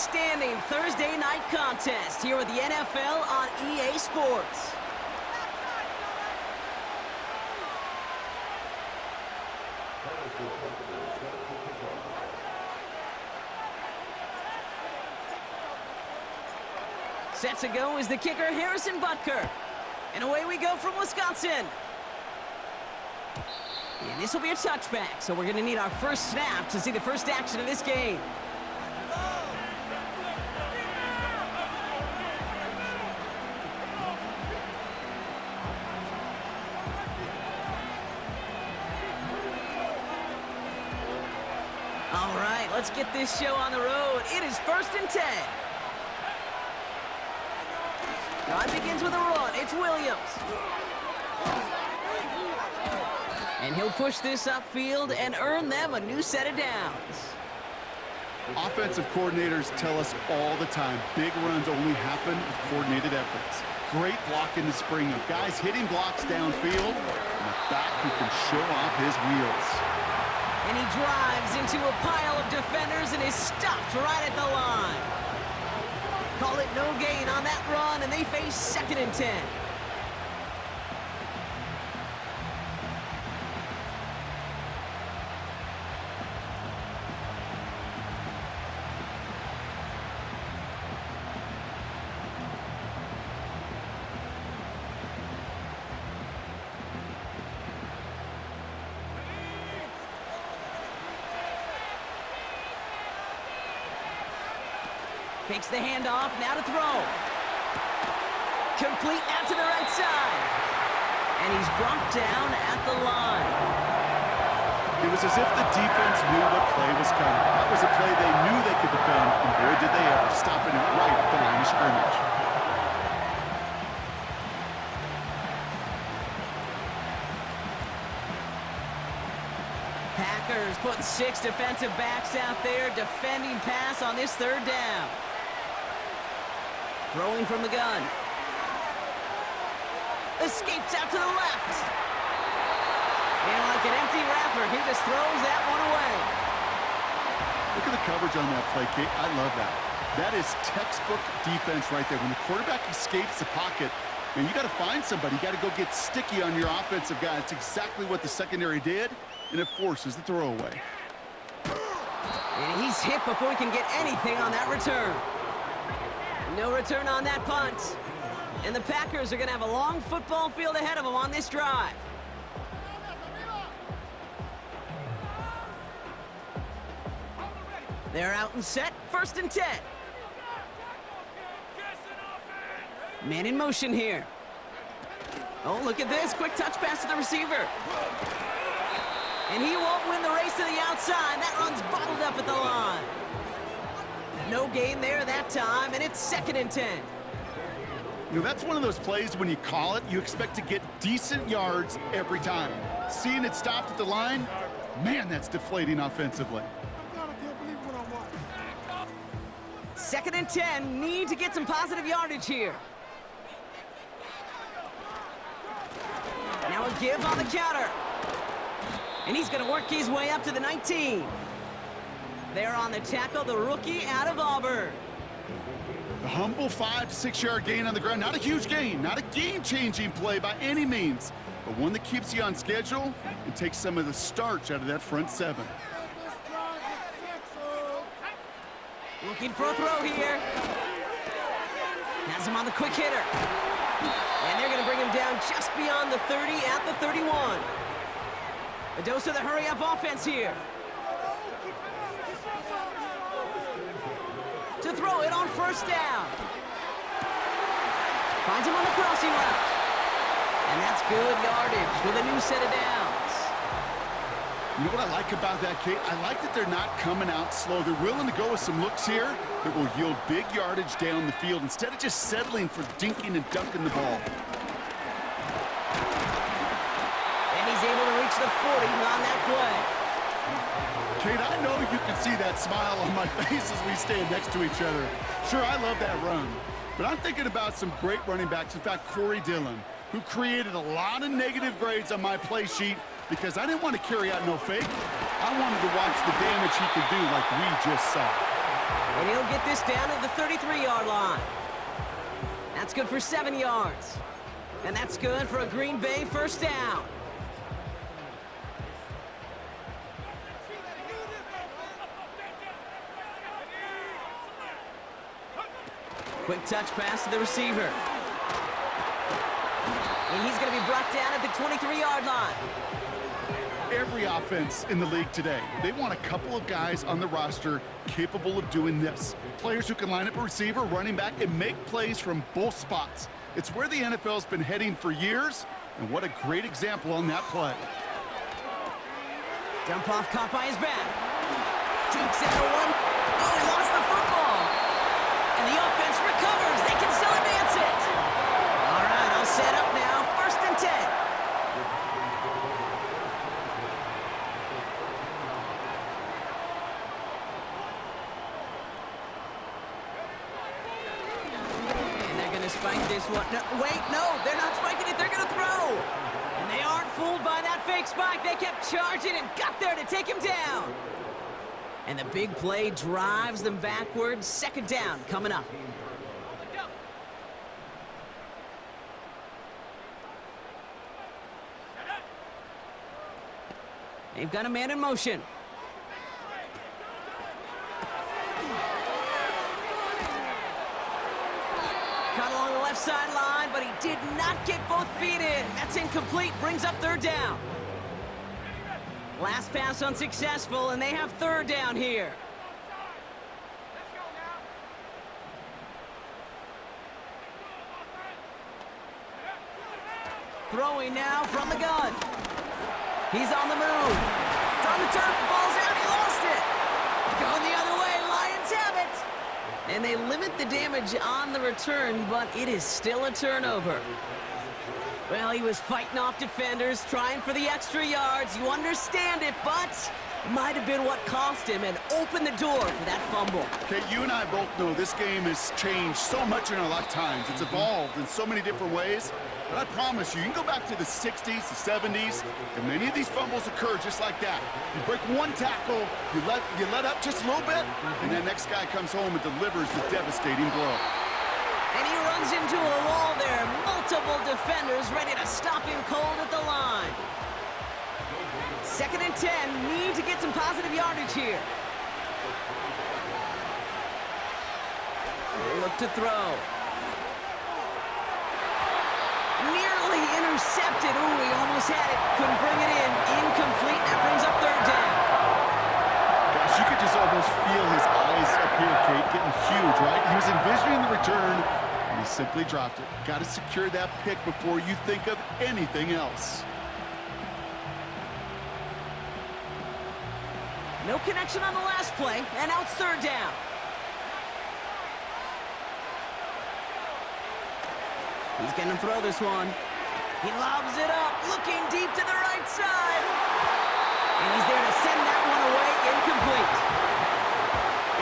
outstanding Thursday night contest here with the NFL on EA Sports. Set to go is the kicker, Harrison Butker. And away we go from Wisconsin. And this will be a touchback, so we're going to need our first snap to see the first action of this game. All right, let's get this show on the road. It is 1st and 10. Drive begins with a run. It's Williams. And he'll push this upfield and earn them a new set of downs. Offensive coordinators tell us all the time, big runs only happen with coordinated efforts. Great block in the spring of guys hitting blocks downfield, and a back who can show off his wheels. And he drives into a pile of defenders and is stopped right at the line. Call it no gain on that run, and they face 2nd and 10. Takes the handoff, now to throw. Complete out to the right side. And he's brought down at the line. It was as if the defense knew what play was coming. That was a play they knew they could defend, and boy did they ever, stopping it right at the line of scrimmage. Packers put 6 defensive backs out there defending pass on this 3rd down. Throwing from the gun. Escapes out to the left. And like an empty wrapper, he just throws that one away. Look at the coverage on that play, Kate. I love that. That is textbook defense right there. When the quarterback escapes the pocket, man, you got to find somebody. You got to go get sticky on your offensive guy. That's exactly what the secondary did, and it forces the throwaway. And he's hit before he can get anything on that return. No return on that punt. And the Packers are going to have a long football field ahead of them on this drive. They're out and set, 1st and 10. Man in motion here. Oh, look at this. Quick touch pass to the receiver. And he won't win the race to the outside. That run's bottled up at the line. No gain there that time, and it's 2nd and 10. You know, that's one of those plays when you call it, you expect to get decent yards every time. Seeing it stopped at the line, man, that's deflating offensively. 2nd and 10, need to get some positive yardage here. Now a give on the counter. And he's going to work his way up to the 19. There on the tackle, the rookie out of Auburn. The humble 5 to 6 yard gain on the ground. Not a huge gain, not a game-changing play by any means, but one that keeps you on schedule and takes some of the starch out of that front 7. Looking for a throw here. Has him on the quick hitter. And they're going to bring him down just beyond the 30 at the 31. A dose of the hurry-up offense here. To throw it on 1st down. Finds him on the crossing route. And that's good yardage with a new set of downs. You know what I like about that, Kate? I like that they're not coming out slow. They're willing to go with some looks here that will yield big yardage down the field instead of just settling for dinking and dunking the ball. And he's able to reach the 40 on that play. Kate, I know you can see that smile on my face as we stand next to each other. Sure, I love that run. But I'm thinking about some great running backs. In fact, Corey Dillon, who created a lot of negative grades on my play sheet because I didn't want to carry out no fake. I wanted to watch the damage he could do like we just saw. And he'll get this down to the 33-yard line. That's good for 7 yards. And that's good for a Green Bay first down. Quick touch pass to the receiver. And he's going to be brought down at the 23-yard line. Every offense in the league today, they want a couple of guys on the roster capable of doing this. Players who can line up a receiver, running back, and make plays from both spots. It's where the NFL's been heading for years, and what a great example on that play. Dump off caught by his back. Jukes into one. Oh, he lost the football. And the offense recovers. They can still advance it. All right, all set up now. 1st and 10. Spike this one. No, wait, no, they're not spiking it. They're going to throw. And they aren't fooled by that fake spike. They kept charging and got there to take him down. And the big play drives them backwards. 2nd down coming up. They've got a man in motion. Caught along the left sideline, but he did not get both feet in. That's incomplete, brings up 3rd down. Last pass unsuccessful, and they have 3rd down here. Throwing now from the gun. He's on the move. It's on the turf, the ball's out, he lost it. Going the other way, Lions have it. And they limit the damage on the return, but it is still a turnover. Well, he was fighting off defenders, trying for the extra yards. You understand it, but might have been what cost him and opened the door for that fumble. Okay, you and I both know this game has changed so much in our lifetimes. It's evolved in so many different ways. But I promise you, you can go back to the 60s, the 70s, and many of these fumbles occur just like that. You break one tackle, you let up just a little bit, and the next guy comes home and delivers the devastating blow. And he runs into a wall there. Multiple defenders ready to stop him cold at the line. 2nd and 10, need to get some positive yardage here. They look to throw. Nearly intercepted. Ooh, he almost had it. Couldn't bring it in. Incomplete. That brings up 3rd down. Gosh, you could just almost feel his eyes up here, Kate, getting huge, right? He was envisioning the return, and he simply dropped it. Got to secure that pick before you think of anything else. No connection on the last play, and now it's 3rd down. He's going to throw this one. He lobs it up, looking deep to the right side. And he's there to send that one away, incomplete.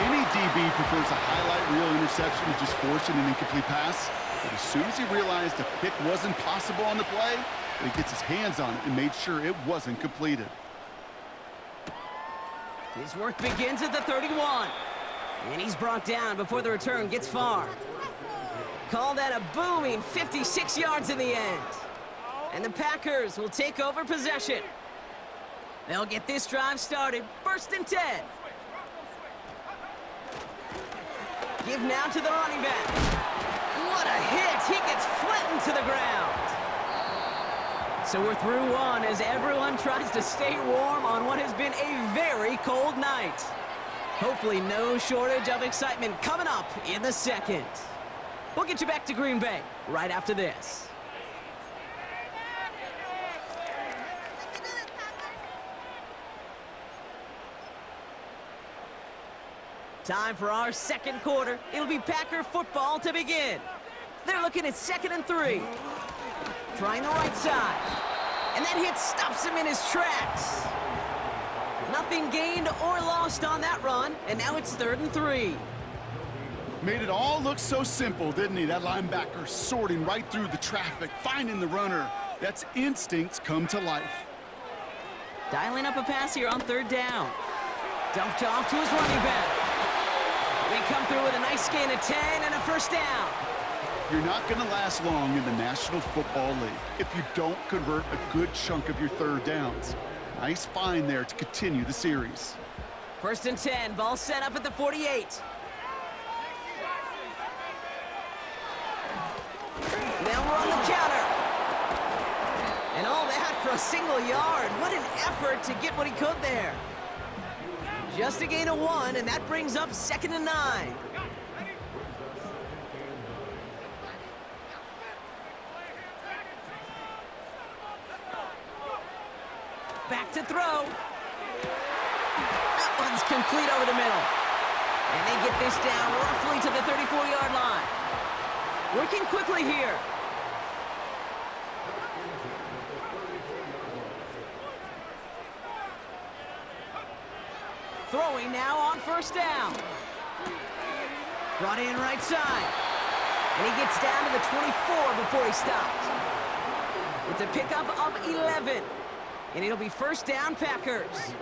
Any DB prefers a highlight reel interception to just forcing an incomplete pass. But as soon as he realized a pick wasn't possible on the play, he gets his hands on it and made sure it wasn't completed. His work begins at the 31. And he's brought down before the return gets far. Call that a booming 56 yards in the end. And the Packers will take over possession. They'll get this drive started. 1st and 10. Give now to the running back. What a hit. He gets flattened to the ground. So we're through one as everyone tries to stay warm on what has been a very cold night. Hopefully no shortage of excitement coming up in the 2nd. We'll get you back to Green Bay right after this. Time for our 2nd quarter. It'll be Packer football to begin. They're looking at 2nd and 3. Trying the right side. And that hit stops him in his tracks. Nothing gained or lost on that run, and now it's 3rd and 3. Made it all look so simple, didn't he? That linebacker sorting right through the traffic, finding the runner. That's instincts come to life. Dialing up a pass here on 3rd down. Dumped off to his running back. They come through with a nice gain of 10 and a first down. You're not going to last long in the National Football League if you don't convert a good chunk of your third downs. Nice find there to continue the series. First and 10, ball set up at the 48. Now we're on the counter. And all that for a single yard. What an effort to get what he could there. Just a gain of 1, and that brings up 2nd and 9. Back to throw. That one's complete over the middle. And they get this down roughly to the 34-yard line. Working quickly here. Throwing now on first down. Brought in right side. And he gets down to the 24 before he stopped. It's a pickup of 11. And it'll be first down, Packers.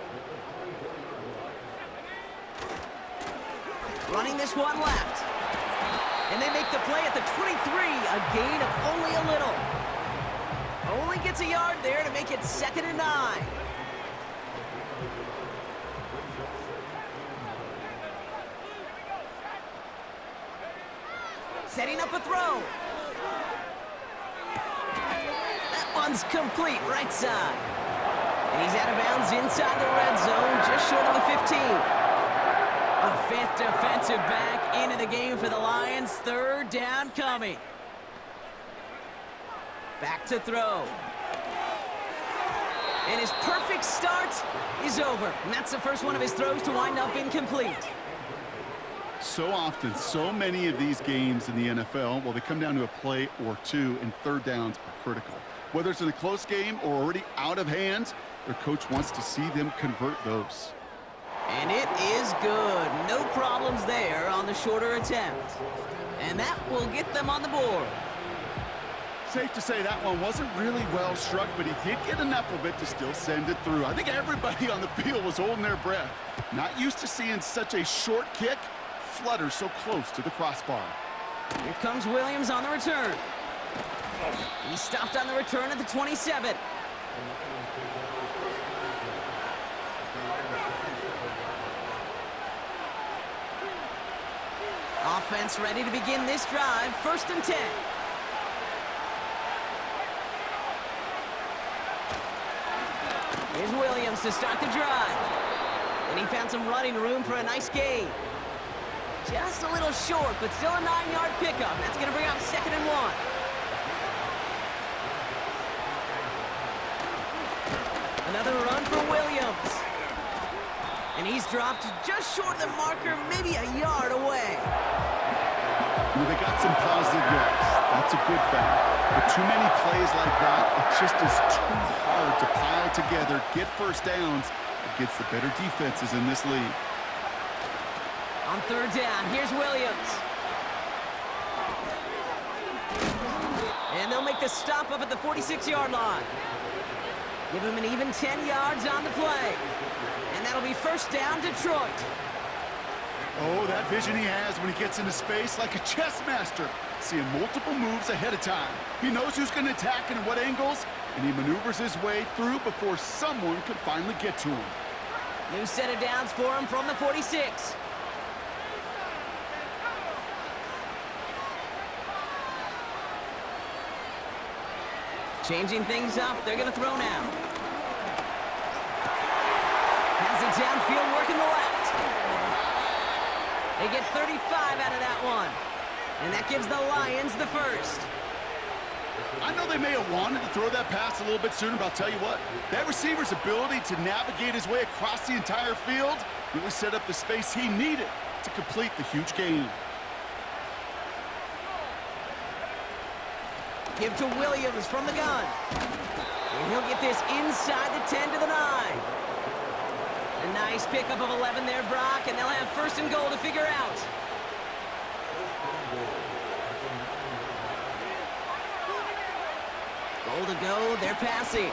Running this one left. And they make the play at the 23, a gain of only a little. Only gets a yard there to make it 2nd and 9. Setting up a throw. That one's complete, right side. And he's out of bounds inside the red zone, just short of the 15. A 5th defensive back into the game for the Lions. 3rd down coming. Back to throw. And his perfect start is over. And that's the first one of his throws to wind up incomplete. So often, so many of these games in the NFL, well, they come down to a play or two, and third downs are critical. Whether it's in a close game or already out of hand, their coach wants to see them convert those. And it is good. No problems there on the shorter attempt. And that will get them on the board. Safe to say that one wasn't really well struck, but he did get enough of it to still send it through. I think everybody on the field was holding their breath. Not used to seeing such a short kick flutter so close to the crossbar. Here comes Williams on the return. He stopped on the return at the 27. Offense ready to begin this drive. 1st and 10. Here's Williams to start the drive. And he found some running room for a nice gain. Just a little short, but still a 9-yard pickup. That's going to bring up 2nd and 1. Another run for Williams. And he's dropped just short of the marker, maybe a yard away. Well, they got some positive yards. That's a good thing. But too many plays like that, it just is too hard to pile together, get first downs against the better defenses in this league. On 3rd down, here's Williams. And they'll make the stop up at the 46-yard line. Give him an even 10 yards on the play. And that'll be first down, Detroit. Oh, that vision he has when he gets into space like a chess master. Seeing multiple moves ahead of time. He knows who's going to attack and at what angles, and he maneuvers his way through before someone could finally get to him. New set of downs for him from the 46. Changing things up, they're going to throw now. Has it downfield, working the left. They get 35 out of that one. And that gives the Lions the first. I know they may have wanted to throw that pass a little bit sooner, but I'll tell you what, that receiver's ability to navigate his way across the entire field really set up the space he needed to complete the huge gain. Give to Williams from the gun. And he'll get this inside the 10 to the 9. A nice pickup of 11 there, Brock, and they'll have 1st and goal to figure out. Goal to go, they're passing.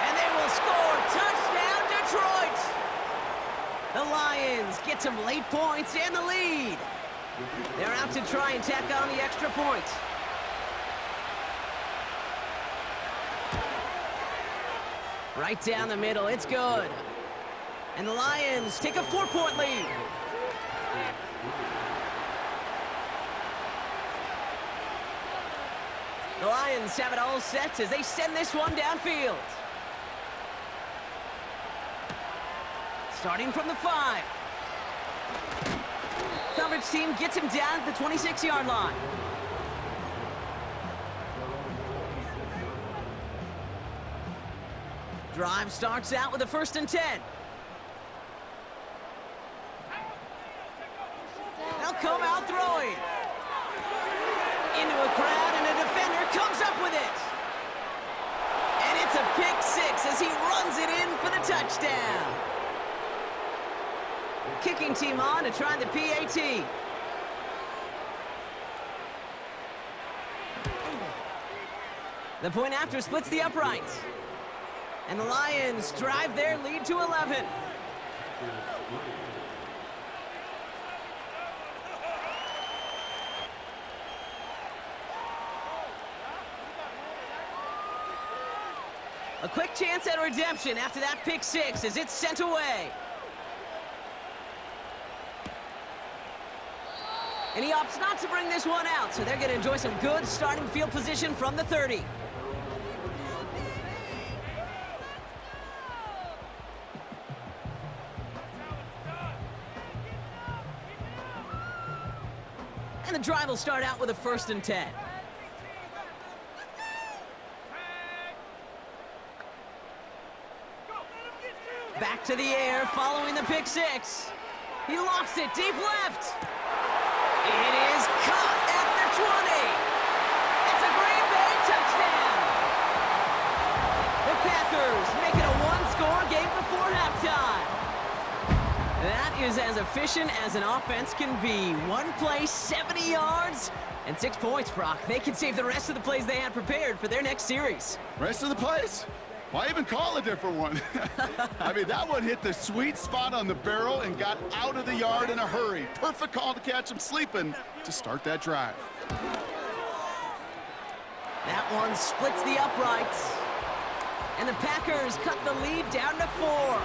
And they will score. Touchdown, Detroit! The Lions get some late points and the lead. They're out to try and tack on the extra point. Right down the middle, it's good. And the Lions take a 4-point lead. The Lions have it all set as they send this one downfield. Starting from the 5. Coverage team gets him down at the 26-yard line. Drive starts out with a 1st and 10. They'll come out throwing. Into a crowd, and a defender comes up with it. And it's a pick 6 as he runs it in for the touchdown. Kicking team on to try the PAT. The point after splits the uprights. And the Lions drive their lead to 11. A quick chance at redemption after that pick 6 as it's sent away. And he opts not to bring this one out, so they're going to enjoy some good starting field position from the 30. And the drive will start out with a 1st and 10. Back to the air following the pick 6. He lofts it deep left. It is caught at the 20. It's a Green Bay touchdown. The Packers make it a one-score game before halftime. That is as efficient as an offense can be. One play, 70 yards, and 6 points, Brock. They can save the rest of the plays they had prepared for their next series. Rest of the plays? Why even call a different one? I mean, that one hit the sweet spot on the barrel and got out of the yard in a hurry. Perfect call to catch him sleeping to start that drive. That one splits the uprights. And the Packers cut the lead down to 4.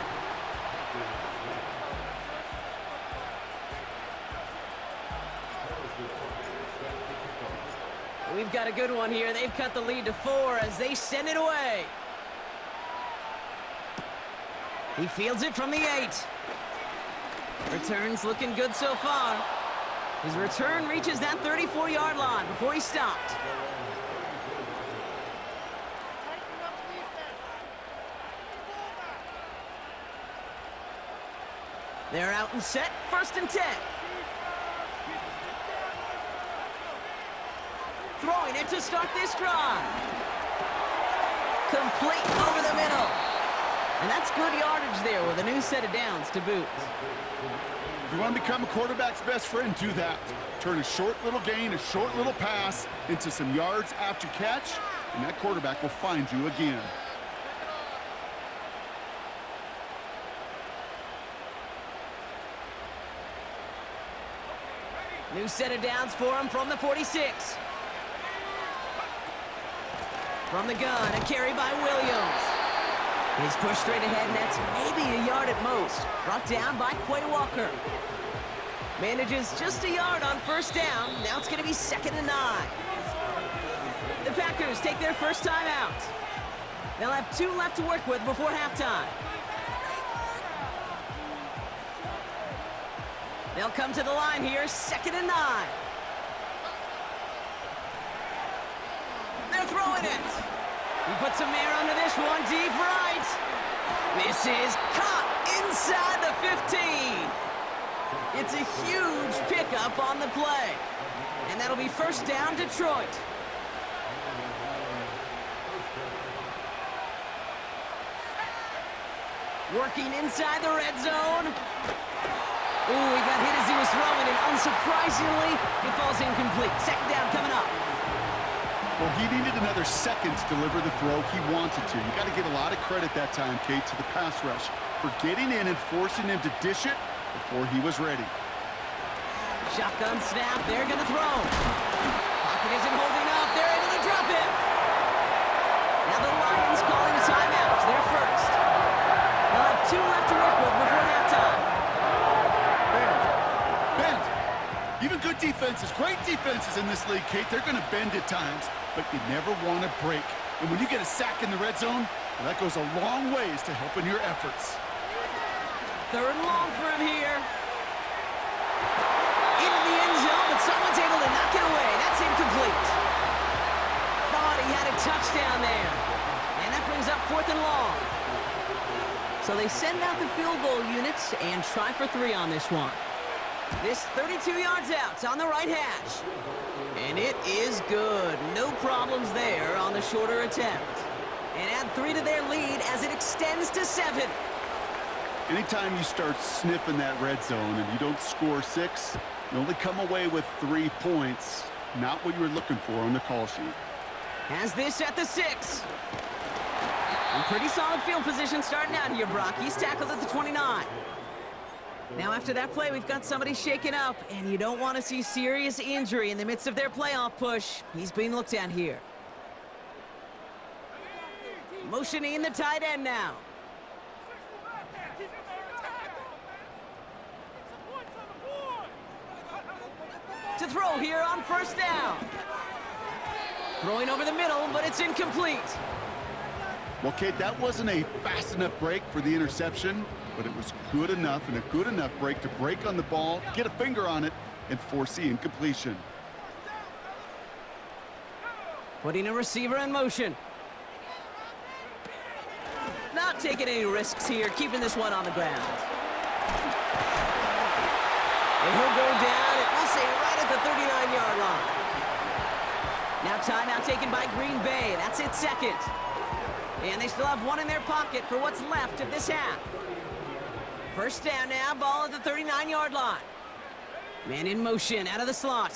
We've got a good one here. They've cut the lead to 4 as they send it away. He fields it from the 8. Return's looking good so far. His return reaches that 34-yard line before he stopped. They're out and set, 1st and 10. Throwing it to start this drive. Complete over the middle. And that's good yardage there with a new set of downs to boot. You want to become a quarterback's best friend, do that. Turn a short little gain, a short little pass into some yards after catch, and that quarterback will find you again. New set of downs for him from the 46. From the gun, a carry by Williams. He's pushed straight ahead, and that's maybe a yard at most. Brought down by Quay Walker. Manages just a yard on 1st down. Now it's going to be 2nd and 9. The Packers take their first time out. They'll have 2 left to work with before halftime. They'll come to the line here, 2nd and 9. They're throwing it. He puts some air under this one, deep right. This is caught inside the 15. It's a huge pickup on the play. And that'll be 1st down, Detroit. Working inside the red zone. Ooh, he got hit as he was throwing, and unsurprisingly, he falls incomplete. 2nd down coming up. Well, he needed another second to deliver the throw he wanted to. You got to give a lot of credit that time, Kate, to the pass rush for getting in and forcing him to dish it before he was ready. Shotgun snap, they're gonna throw. Pocket isn't holding up, they're able to drop it. Now the Lions calling timeouts, they're first. They'll have 2 left to work with before halftime. Bend. Even good defenses, great defenses in this league, Kate, they're gonna bend at times, but you never want to break. And when you get a sack in the red zone, well, that goes a long ways to helping your efforts. 3rd and long for him here. Into the end zone, but someone's able to knock it away. That's incomplete. Thought he had a touchdown there. And that brings up 4th and long. So they send out the field goal units and try for 3 on this one. This 32 yards out on the right hash. And it is good. No problems there on the shorter attempt. And add 3 to their lead as it extends to 7. Anytime you start sniffing that red zone and you don't score 6, you only come away with 3 points. Not what you were looking for on the call sheet. Has this at the 6. And pretty solid field position starting out here, Brock. He's tackled at the 29. Now after that play, we've got somebody shaken up, and you don't want to see serious injury in the midst of their playoff push. He's being looked at here. Motioning the tight end now. To throw here on 1st down. Throwing over the middle, but it's incomplete. Well, Kate, that wasn't a fast enough break for the interception, but it was good enough and a good enough break to break on the ball, get a finger on it, and force the incompletion. Putting a receiver in motion. Not taking any risks here, keeping this one on the ground. And he'll go down, and we'll say right at the 39-yard line. Now timeout taken by Green Bay. That's its 2nd. And they still have 1 in their pocket for what's left of this half. 1st down now, ball at the 39-yard line. Man in motion, out of the slot.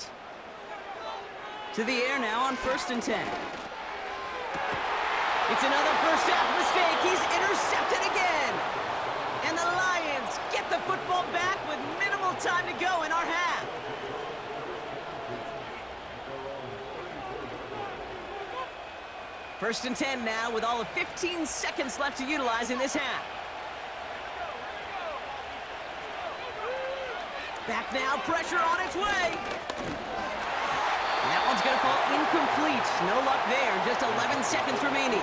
To the air now on 1st and 10. It's another first half mistake. He's intercepted again. And the Lions get the football back with minimal time to go in our half. First and 10 now with all of 15 seconds left to utilize in this half. Back now, pressure on its way. And that one's going to fall incomplete. No luck there, just 11 seconds remaining.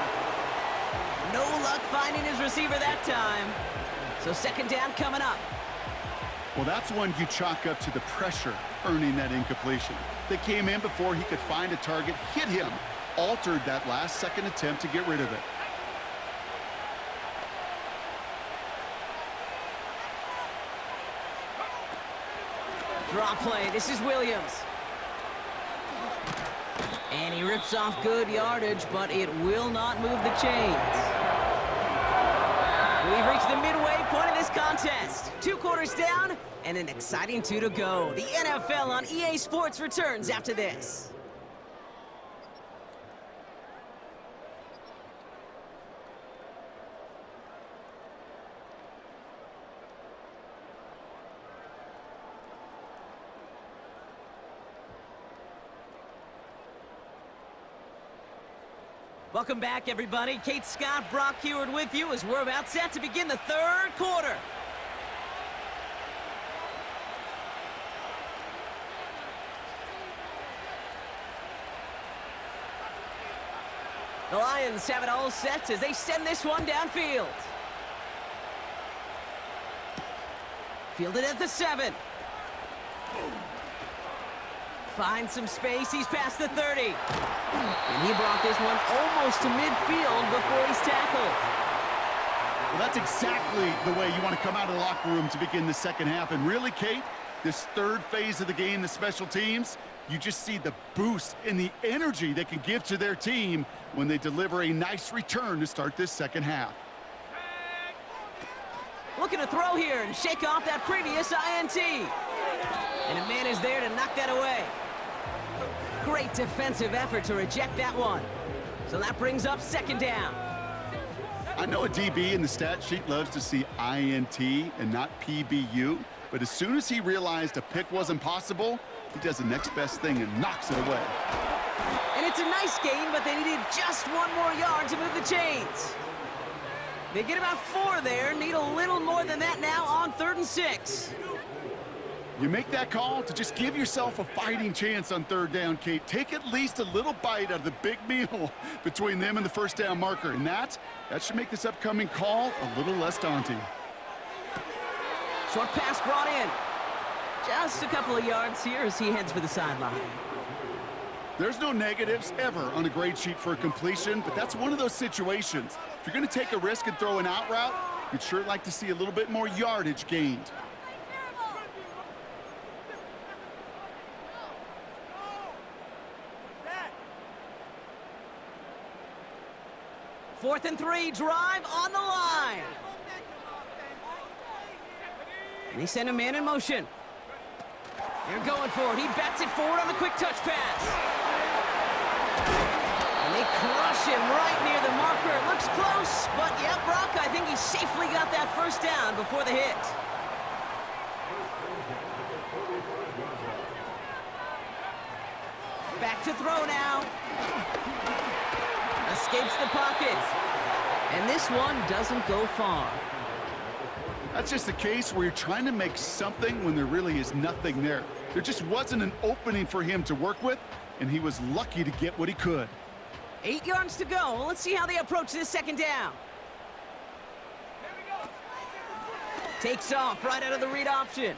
No luck finding his receiver that time. So 2nd down coming up. Well, that's one you chalk up to the pressure earning that incompletion. They came in before he could find a target, hit him, altered that last second attempt to get rid of it. Draw play, this is Williams. And he rips off good yardage, but it will not move the chains. We've reached the midway point of this contest. 2 quarters down, and an exciting 2 to go. The NFL on EA Sports returns after this. Welcome back, everybody. Kate Scott, Brock Heward with you as we're about set to begin the 3rd quarter. The Lions have it all set as they send this one downfield. Fielded at the 7. Finds some space, he's past the 30. And he brought this one almost to midfield before he's tackled. Well, that's exactly the way you want to come out of the locker room to begin the 2nd half. And really, Kate, this 3rd phase of the game, the special teams, you just see the boost and the energy they can give to their team when they deliver a nice return to start this 2nd half. Looking to throw here and shake off that previous INT. And a man is there to knock that away. Great defensive effort to reject that one. So that brings up 2nd down. I know a DB in the stat sheet loves to see INT and not PBU, but as soon as he realized a pick wasn't possible, he does the next best thing and knocks it away. And it's a nice gain, but they needed just one more yard to move the chains. They get about 4 there, need a little more than that now on 3rd and 6. You make that call to just give yourself a fighting chance on 3rd down, Kate. Take at least a little bite out of the big meal between them and the 1st down marker, and that should make this upcoming call a little less daunting. Short pass brought in. Just a couple of yards here as he heads for the sideline. There's no negatives ever on a grade sheet for a completion, but that's one of those situations. If you're going to take a risk and throw an out route, you'd sure like to see a little bit more yardage gained. 4th and 3, drive on the line. And they send a man in motion. They're going for it. He bats it forward on the quick touch pass. And they crush him right near the marker. It looks close, but yeah, Brock, I think he safely got that 1st down before the hit. Back to throw now. Escapes the pocket. And this one doesn't go far. That's just a case where you're trying to make something when there really is nothing there. There just wasn't an opening for him to work with, and he was lucky to get what he could. 8 yards to go. Let's see how they approach this 2nd down. Takes off right out of the read option.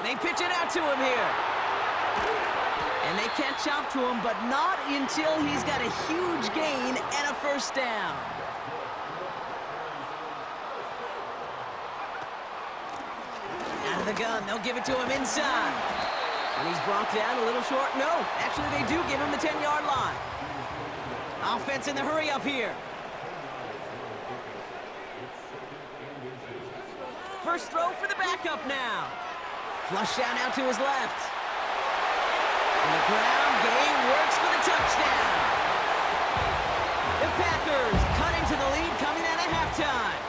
They pitch it out to him here. And they catch up to him, but not until he's got a huge gain and a 1st down. Out of the gun, they'll give it to him inside. And he's brought down a little short. No, actually they do give him the 10-yard line. Offense in the hurry up here. First throw for the backup now. Flush down out to his left. And the ground game works for the touchdown. The Packers cut into the lead coming out of halftime.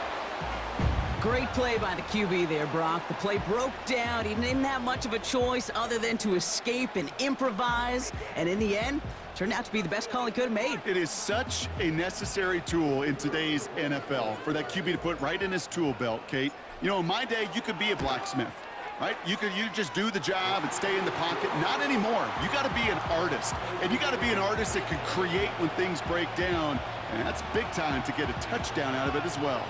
Great play by the QB there, Brock. The play broke down. He didn't have much of a choice other than to escape and improvise. And in the end, turned out to be the best call he could have made. It is such a necessary tool in today's NFL for that QB to put right in his tool belt, Kate. You know, in my day, you could be a blacksmith. Right? You just do the job and stay in the pocket. Not anymore. You got to be an artist. And you got to be an artist that can create when things break down. And that's big time to get a touchdown out of it as well.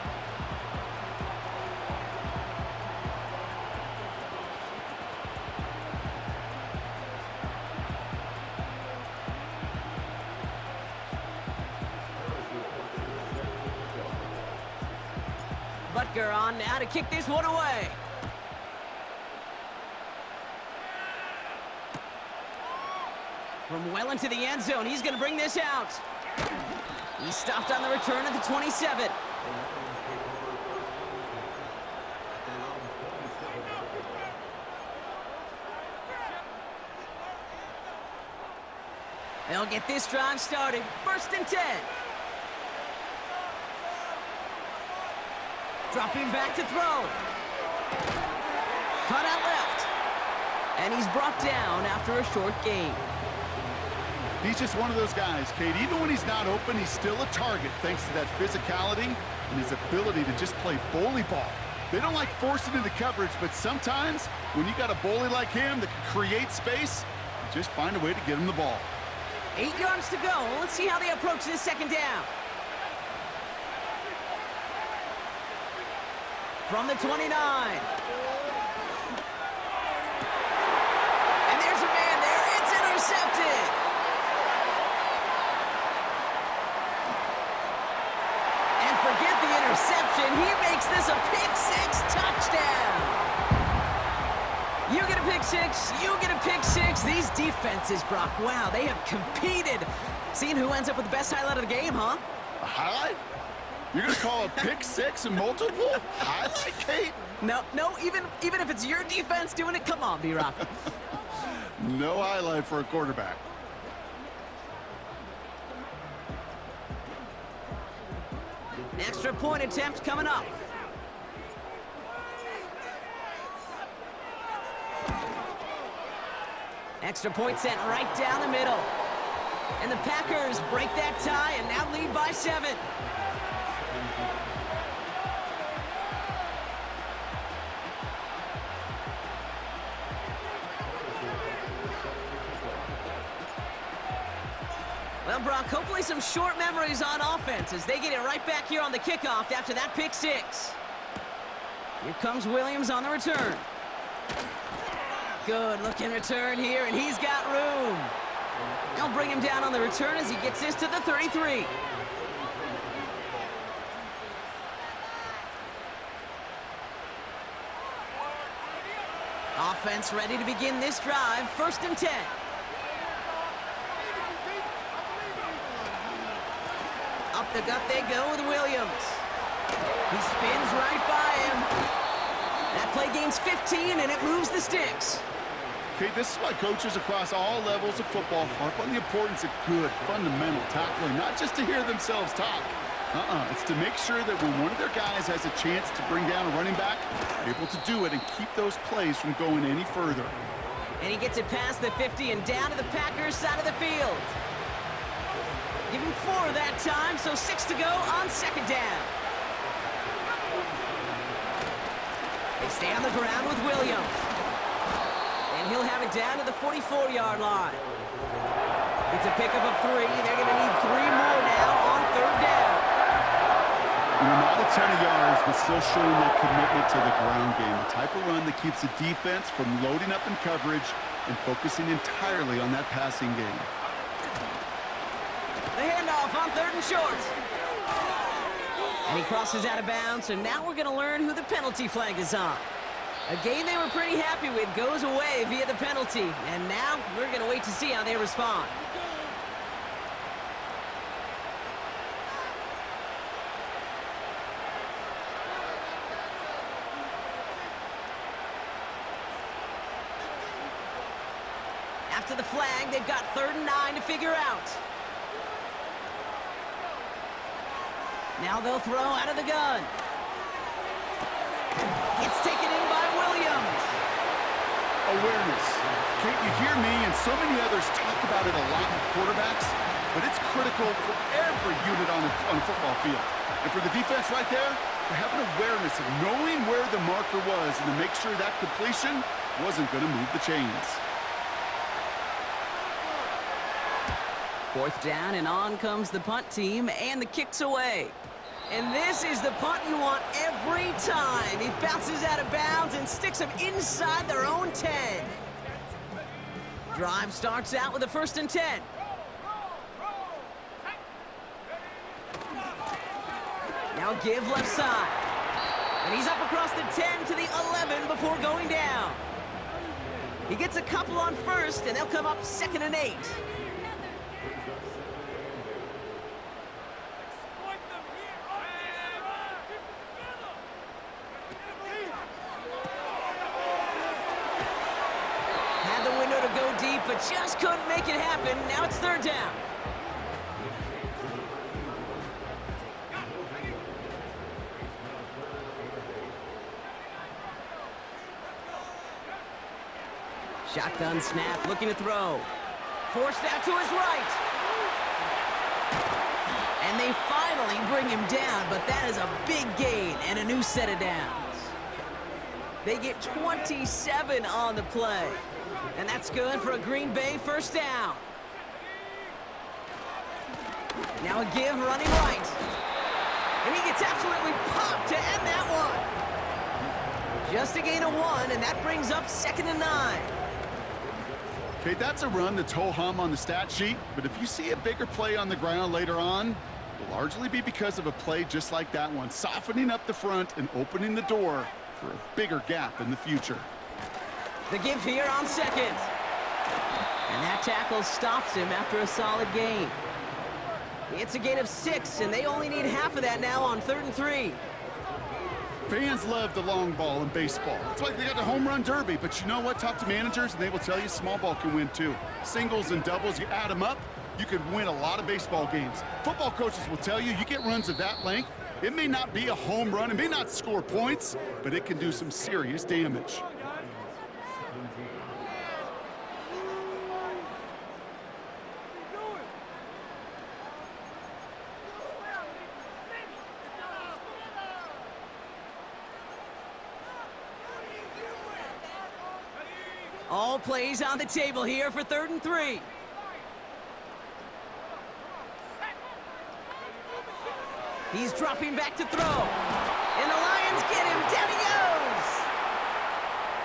Butker on now to kick this one away. From well into the end zone, he's going to bring this out. He stopped on the return at the 27. They'll get this drive started. 1st and 10. Dropping back to throw. Cut out left. And he's brought down after a short gain. He's just one of those guys, Kate. Even when he's not open, he's still a target thanks to that physicality and his ability to just play bully ball. They don't like forcing into coverage, but sometimes when you got a bully like him that can create space, you just find a way to get him the ball. 8 yards to go. Let's see how they approach this 2nd down. From the 29. And there's a man there. It's intercepted. And forget the interception. He makes this a pick-6 touchdown. You get a pick-6. You get a pick-6. These defenses, Brock, wow, they have competed. Seeing who ends up with the best highlight of the game, huh? A highlight? You're going to call a pick-6 and multiple highlight, Kate? No, even if it's your defense doing it, come on, B-Rock. No highlight for a quarterback. Extra point attempt coming up. Extra point sent right down the middle. And the Packers break that tie and now lead by 7. Well, Brock, hopefully some short memories on offense as they get it right back here on the kickoff after that pick 6. Here comes Williams on the return. Good looking return here, and he's got room. They'll bring him down on the return as he gets this to the 33. Offense ready to begin this drive, 1st and 10. Up the gut they go with Williams. He spins right by him. That play gains 15, and it moves the sticks. Okay, this is why coaches across all levels of football harp on the importance of good, fundamental tackling, not just to hear themselves talk. It's to make sure that when one of their guys has a chance to bring down a running back, they're able to do it and keep those plays from going any further. And he gets it past the 50 and down to the Packers side of the field. Give him 4 that time, so 6 to go on 2nd down. They stay on the ground with Williams. And he'll have it down to the 44-yard line. It's a pickup of 3. They're going to need 3 more now on 3rd down. Not a ton of yards, but still showing that commitment to the ground game. The type of run that keeps the defense from loading up in coverage and focusing entirely on that passing game. The handoff on 3rd and short. And he crosses out of bounds, and now we're going to learn who the penalty flag is on. A game they were pretty happy with goes away via the penalty, and now we're going to wait to see how they respond. After the flag, they've got 3rd and 9 to figure out. Now they'll throw out of the gun. It's taken in by Williams. Awareness. Kate, you hear me and so many others talk about it a lot with quarterbacks, but it's critical for every unit on a football field. And for the defense right there, to have an awareness of knowing where the marker was and to make sure that completion wasn't going to move the chains. 4th down, and on comes the punt team, and the kick's away. And this is the punt you want every time. He bounces out of bounds and sticks them inside their own 10. Drive starts out with a 1st and 10. Now give left side. And he's up across the 10 to the 11 before going down. He gets a couple on 1st, and they'll come up 2nd and 8. But just couldn't make it happen. Now it's 3rd down. Shotgun snap, looking to throw. Forced out to his right. And they finally bring him down, but that is a big gain and a new set of downs. They get 27 on the play. And that's good for a Green Bay 1st down. Now a give running right. And he gets absolutely popped to end that one. Just a gain of 1, and that brings up 2nd and 9. Okay, that's a run that's ho-hum on the stat sheet, but if you see a bigger play on the ground later on, it'll largely be because of a play just like that one, softening up the front and opening the door for a bigger gap in the future. The give here on 2nd. And that tackle stops him after a solid gain. It's a gain of 6, and they only need half of that now on 3rd and 3. Fans love the long ball in baseball. It's like they got the home run derby, but you know what? Talk to managers, and they will tell you small ball can win too. Singles and doubles, you add them up, you could win a lot of baseball games. Football coaches will tell you, you get runs of that length, It may not be a home run, it may not score points, but it can do some serious damage. All plays on the table here for 3rd and 3. He's dropping back to throw. And the Lions get him. Down he goes.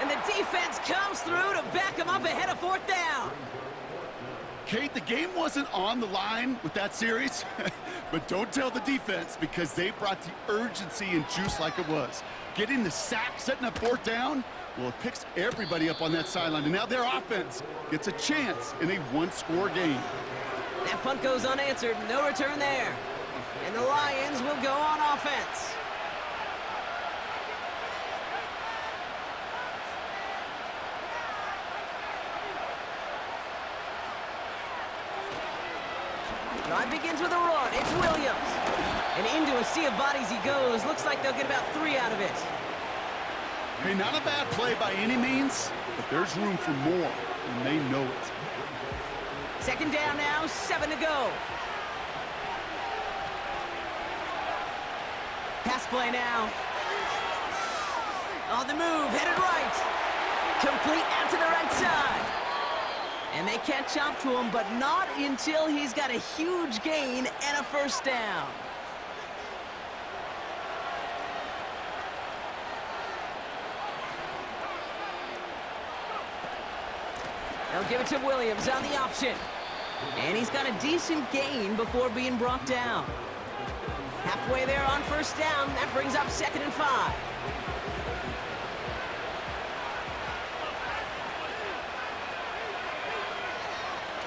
And the defense comes through to back him up ahead of 4th down. Kate, the game wasn't on the line with that series, but don't tell the defense because they brought the urgency and juice like it was. Getting the sack, setting up 4th down, well, it picks everybody up on that sideline, and now their offense gets a chance in a one-score game. That punt goes unanswered. No return there. And the Lions will go on offense. Drive begins with a run. It's Williams. And into a sea of bodies he goes. Looks like they'll get about 3 out of it. Hey, not a bad play by any means, but there's room for more, and they know it. 2nd down now, 7 to go. Pass play now. On the move, headed right. Complete out to the right side. And they catch up to him, but not until he's got a huge gain and a 1st down. They'll give it to Williams on the option. And he's got a decent gain before being brought down. Halfway there on 1st down. That brings up 2nd and 5.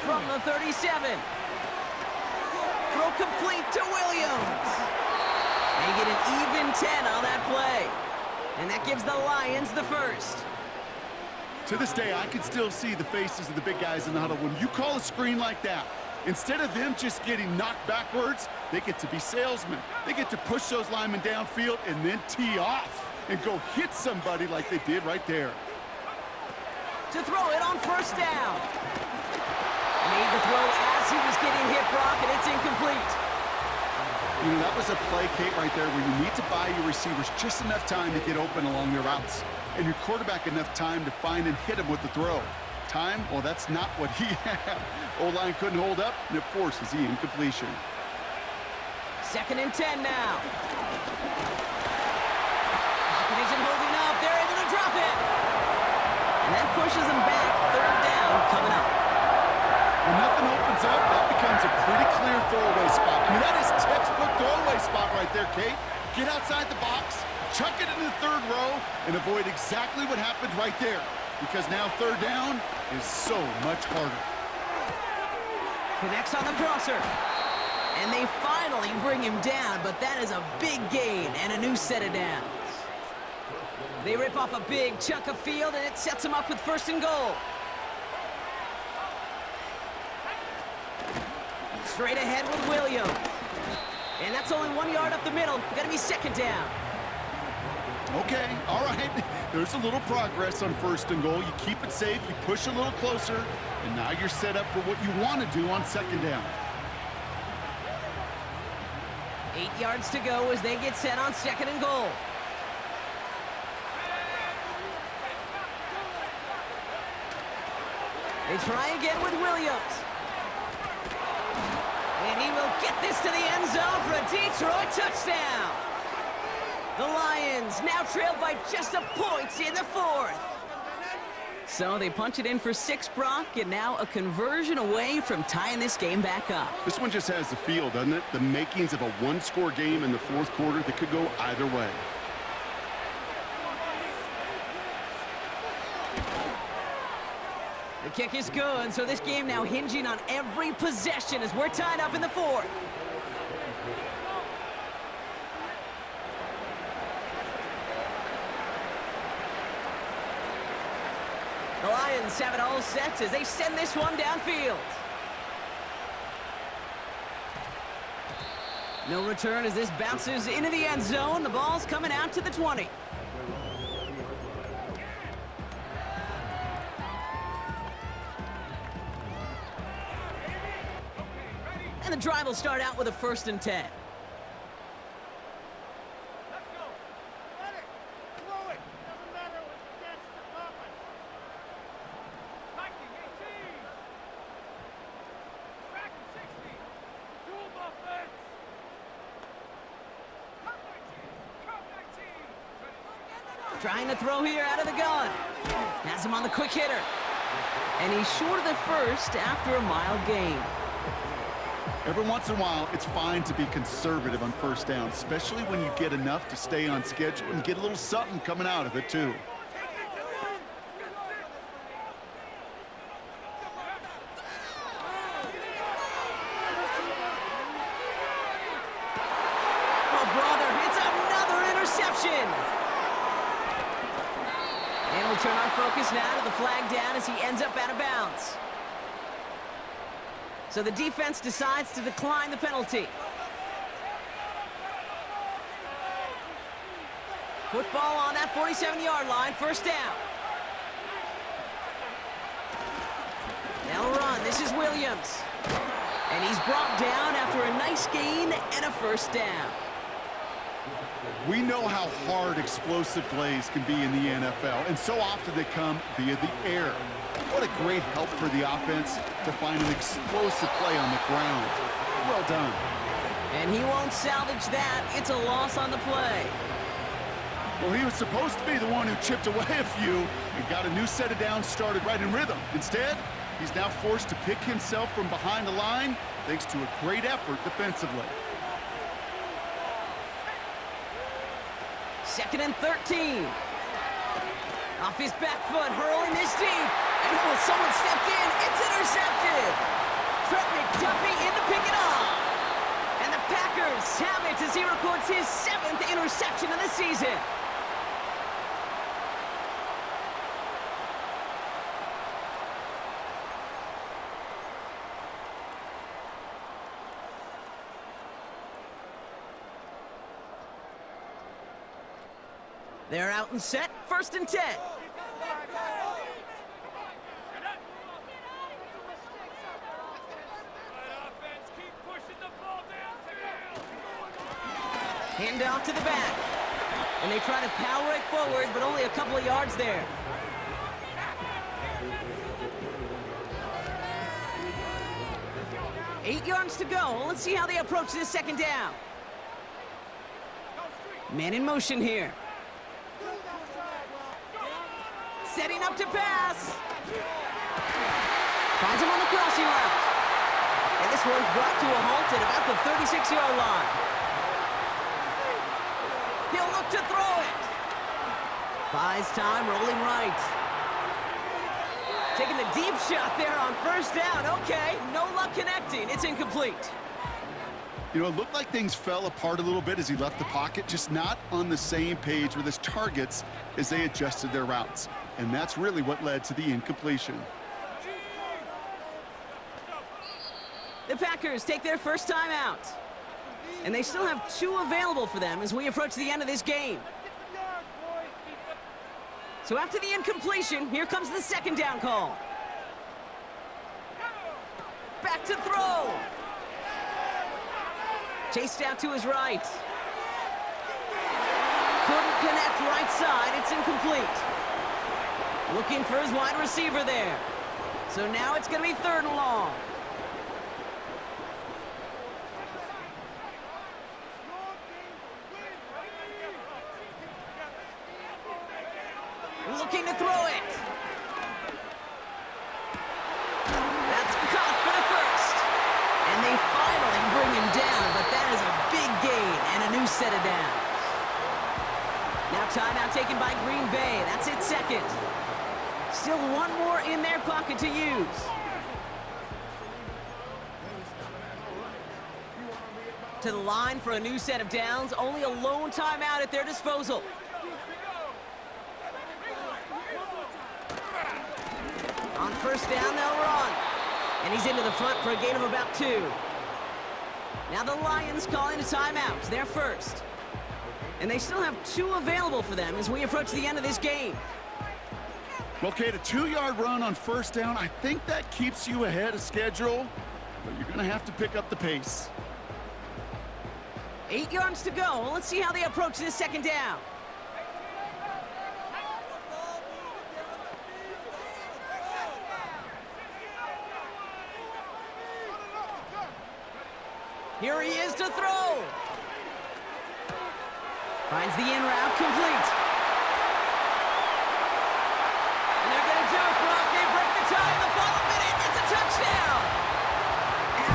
From the 37. Throw complete to Williams. They get an even 10 on that play. And that gives the Lions the 1st. To this day, I can still see the faces of the big guys in the huddle. When you call a screen like that, instead of them just getting knocked backwards, they get to be salesmen. They get to push those linemen downfield and then tee off and go hit somebody like they did right there. To throw it on 1st down. Made the throw as he was getting hit, Brock, and it's incomplete. You know, that was a play, Kate, right there where you need to buy your receivers just enough time to get open along their routes, and your quarterback enough time to find and hit him with the throw. Time, well, that's not what he had. O-line couldn't hold up, and it forces the incompletion. 2nd and 10 now. Pocket isn't holding up. They're able to drop it. And that pushes them back. 3rd down coming up. When nothing opens up, that becomes a pretty clear throwaway spot. I mean, that is textbook throwaway spot right there, Kate. Get outside the box, chuck it in the 3rd row, and avoid exactly what happened right there. Because now 3rd down is so much harder. Connects on the crosser. And they finally bring him down, but that is a big gain and a new set of downs. They rip off a big chunk of field, and it sets them up with 1st and goal. Straight ahead with Williams. And that's only 1 yard up the middle. Gonna be 2nd down. Okay, all right. There's a little progress on 1st and goal. You keep it safe, you push a little closer, and now you're set up for what you want to do on 2nd down. 8 yards to go as they get set on 2nd and goal. They try again with Williams. And he will get this to the end zone for a Detroit touchdown. The Lions now trailed by just a point in the 4th. So they punch it in for 6, Brock, and now a conversion away from tying this game back up. This one just has the feel, doesn't it? The makings of a one-score game in the 4th quarter that could go either way. The kick is good, so this game now hinging on every possession as we're tied up in the 4th. The Lions have it all set as they send this one downfield. No return as this bounces into the end zone. The ball's coming out to the 20. And the drive will start out with a 1st and 10. Trying to throw here out of the gun. Has him on the quick hitter. And he's short of the first after a mild gain. Every once in a while, it's fine to be conservative on 1st down, especially when you get enough to stay on schedule and get a little something coming out of it, too. Oh, brother, it's another interception. And we'll turn our focus now to the flag down as he ends up out of bounds. So the defense decides to decline the penalty. Football on that 47-yard line, 1st down. They'll run. This is Williams. And he's brought down after a nice gain and a 1st down. We know how hard explosive plays can be in the NFL, and so often they come via the air. What a great help for the offense to find an explosive play on the ground. Well done. And he won't salvage that. It's a loss on the play. Well, he was supposed to be the one who chipped away a few and got a new set of downs started right in rhythm. Instead, he's now forced to pick himself from behind the line thanks to a great effort defensively. 2nd and 13. Off his back foot, hurling this deep. And oh, someone stepped in. It's intercepted. Trent McDuffie in to pick it off. And the Packers have it as he records his 7th interception of the season. They're out and set, 1st and 10. Hand off to the back. And they try to power it forward, but only a couple of yards there. Eight yards to go. Let's see how they approach this 2nd down. Man in motion here. Setting up to pass. Finds him on the crossing route. And this one's brought to a halt at about the 36-yard line. He'll look to throw it. Buys time, rolling right. Taking the deep shot there on 1st down. Okay, no luck connecting. It's incomplete. You know, it looked like things fell apart a little bit as he left the pocket, just not on the same page with his targets as they adjusted their routes. And that's really what led to the incompletion. The Packers take their 1st time out. And they still have 2 available for them as we approach the end of this game. So after the incompletion, here comes the 2nd down call. Back to throw. Chased out to his right. Couldn't connect right side. It's incomplete. Looking for his wide receiver there. So now it's going to be 3rd and long. Looking to throw it. That's caught for the 1st. And they finally bring him down, but that is a big gain and a new set of downs. Now timeout taken by Green Bay. That's its 2nd. Still 1 more in their pocket to use. To the line for a new set of downs. Only a lone timeout at their disposal. On 1st down, they'll run. And he's into the front for a gain of about 2. Now the Lions calling a timeout. They're first. And they still have 2 available for them as we approach the end of this game. Well, Kate, a 2-yard run on first down, I think that keeps you ahead of schedule, but you're going to have to pick up the pace. 8 yards to go. Let's see how they approach this second down. Here he is to throw. Finds the in route complete. And they're going to do it, Brock. They break the tie in the final minute. It's a touchdown.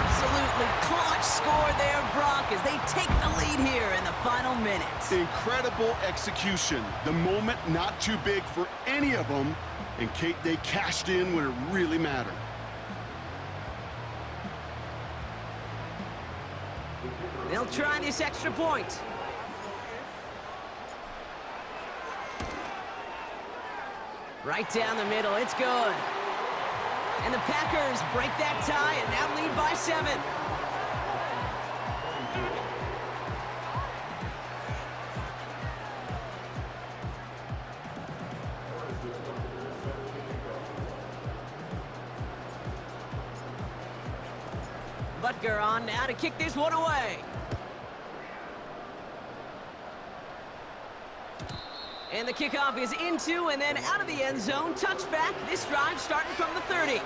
Absolutely clutch score there, Brock, as they take the lead here in the final minutes. Incredible execution. The moment not too big for any of them. And, Kate, they cashed in when it really mattered. They'll try this extra point. Right down the middle, it's good. And the Packers break that tie and now lead by 7. Butker on now to kick this one away. And the kickoff is into and then out of the end zone. Touchback. This drive starting from the 30.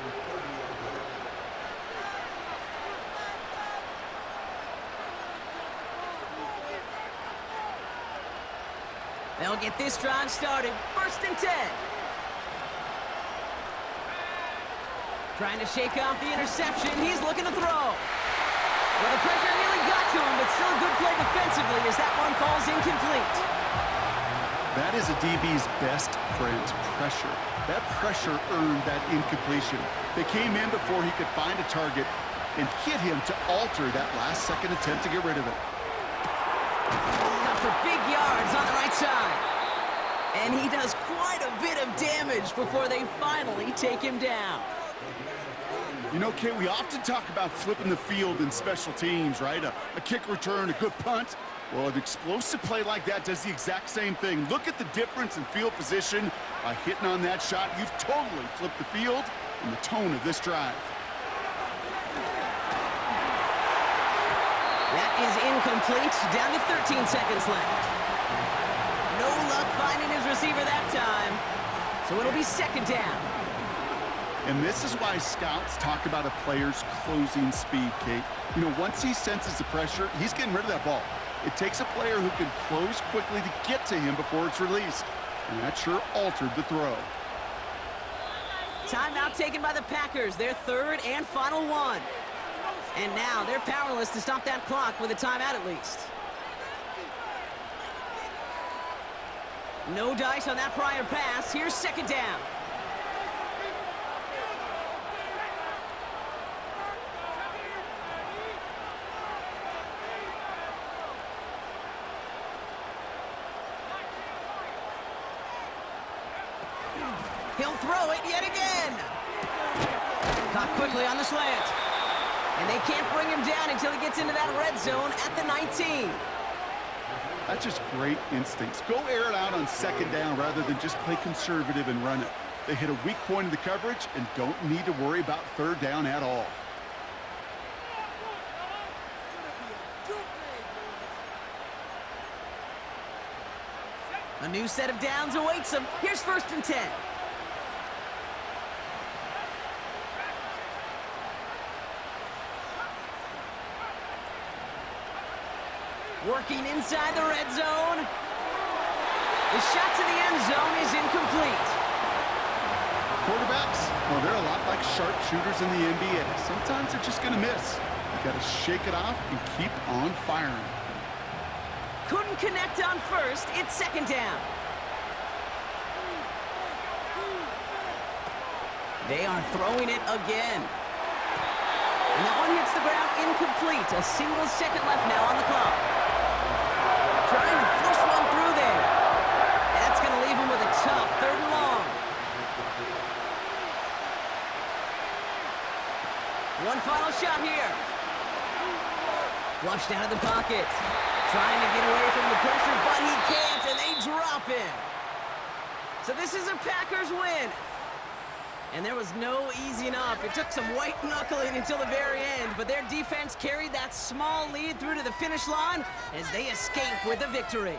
They'll get this drive started. 1st and 10. Trying to shake off the interception. He's looking to throw. Well, the pressure nearly got to him, but still a good play defensively as that one falls incomplete. That is a DB's best friend, pressure. That pressure earned that incompletion. They came in before he could find a target and hit him to alter that last-second attempt to get rid of it. Got for big yards on the right side. And he does quite a bit of damage before they finally take him down. You know, Kate, we often talk about flipping the field in special teams, right? A kick return, a good punt. Well, an explosive play like that does the exact same thing. Look at the difference in field position. By hitting on that shot, you've totally flipped the field and the tone of this drive. That is incomplete. Down to 13 seconds left. No luck finding his receiver that time. So it'll be 2nd down. And this is why scouts talk about a player's closing speed, Kate. You know, once he senses the pressure, he's getting rid of that ball. It takes a player who can close quickly to get to him before it's released. And that sure altered the throw. Timeout taken by the Packers, their 3rd and final one. And now they're powerless to stop that clock with a timeout at least. No dice on that prior pass. Here's 2nd down. He'll throw it yet again. Caught quickly on the slant. And they can't bring him down until he gets into that red zone at the 19. That's just great instincts. Go air it out on 2nd down rather than just play conservative and run it. They hit a weak point in the coverage and don't need to worry about 3rd down at all. A new set of downs awaits them. Here's 1st and 10. Working inside the red zone. The shot to the end zone is incomplete. Quarterbacks, well, they're a lot like sharpshooters in the NBA. Sometimes they're just going to miss. You got to shake it off and keep on firing. Couldn't connect on 1st. It's 2nd down. They are throwing it again. And that one hits the ground incomplete. A single second left now on the clock. Trying to force one through there. That's going to leave him with a tough 3rd and long. One final shot here. Flushed out of the pocket. Trying to get away from the pressure, but he can't, and they drop him. So this is a Packers win. And there was no easing up. It took some white knuckling until the very end, but their defense carried that small lead through to the finish line as they escape with the victory.